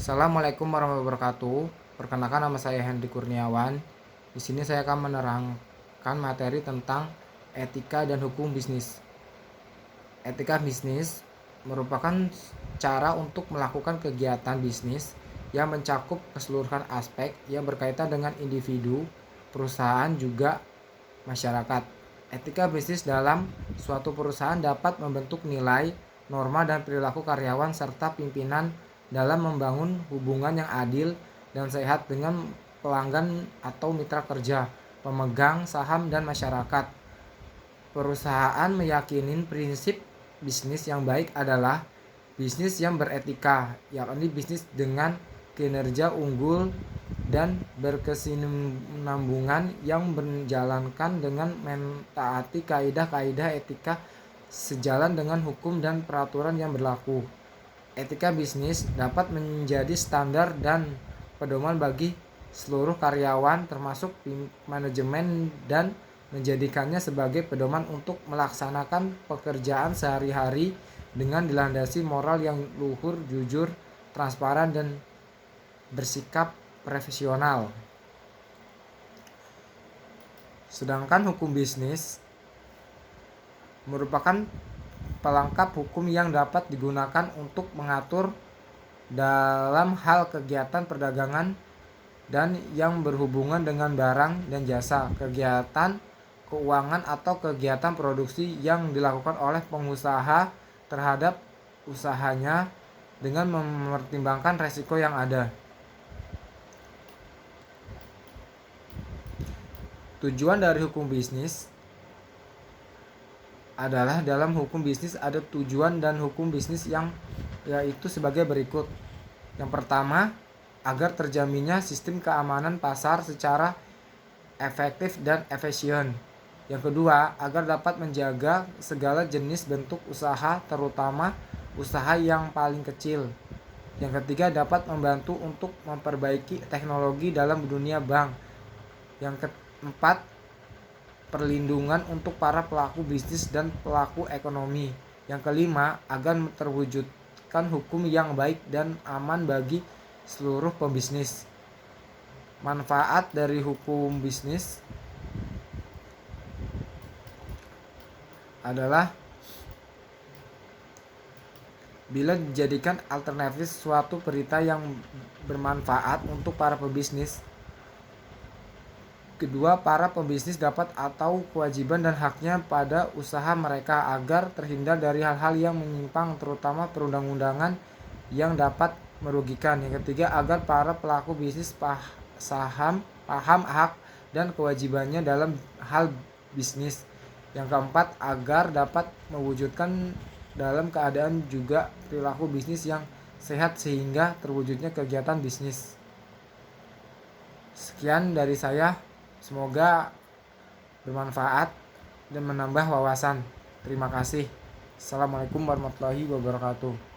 Assalamualaikum warahmatullahi wabarakatuh. Perkenalkan, nama saya Hendy Kurniawan. Di sini saya akan menerangkan materi tentang etika dan hukum bisnis. Etika bisnis merupakan cara untuk melakukan kegiatan bisnis yang mencakup keseluruhan aspek yang berkaitan dengan individu, perusahaan, juga masyarakat. Etika bisnis dalam suatu perusahaan dapat membentuk nilai, norma, dan perilaku karyawan serta pimpinan dalam membangun hubungan yang adil dan sehat dengan pelanggan atau mitra kerja, pemegang saham, dan masyarakat. Perusahaan meyakini prinsip bisnis yang baik adalah bisnis yang beretika, yakni bisnis dengan kinerja unggul dan berkesinambungan yang menjalankan dengan mentaati kaidah-kaidah etika sejalan dengan hukum dan peraturan yang berlaku. Etika bisnis dapat menjadi standar dan pedoman bagi seluruh karyawan termasuk manajemen dan menjadikannya sebagai pedoman untuk melaksanakan pekerjaan sehari-hari dengan dilandasi moral yang luhur, jujur, transparan, dan bersikap profesional. Sedangkan hukum bisnis merupakan pelengkap hukum yang dapat digunakan untuk mengatur dalam hal kegiatan perdagangan dan yang berhubungan dengan barang dan jasa, kegiatan keuangan atau kegiatan produksi yang dilakukan oleh pengusaha terhadap usahanya dengan mempertimbangkan resiko yang ada. Tujuan dari hukum bisnis adalah dalam hukum bisnis ada tujuan dan hukum bisnis yang yaitu sebagai berikut. Yang pertama, agar terjaminnya sistem keamanan pasar secara efektif dan efisien. Yang kedua, agar dapat menjaga segala jenis bentuk usaha, terutama usaha yang paling kecil. Yang ketiga, dapat membantu untuk memperbaiki teknologi dalam dunia bank. Yang keempat, perlindungan untuk para pelaku bisnis dan pelaku ekonomi. Yang kelima, agar terwujudkan hukum yang baik dan aman bagi seluruh pembisnis. Manfaat dari hukum bisnis adalah bila dijadikan alternatif suatu berita yang bermanfaat untuk para pebisnis. Kedua, para pebisnis dapat atau kewajiban dan haknya pada usaha mereka agar terhindar dari hal-hal yang menyimpang, terutama perundang-undangan yang dapat merugikan. Yang ketiga, agar para pelaku bisnis paham hak dan kewajibannya dalam hal bisnis. Yang keempat, agar dapat mewujudkan dalam keadaan juga perilaku bisnis yang sehat sehingga terwujudnya kegiatan bisnis. Sekian dari saya, semoga bermanfaat dan menambah wawasan. Terima kasih. Assalamualaikum warahmatullahi wabarakatuh.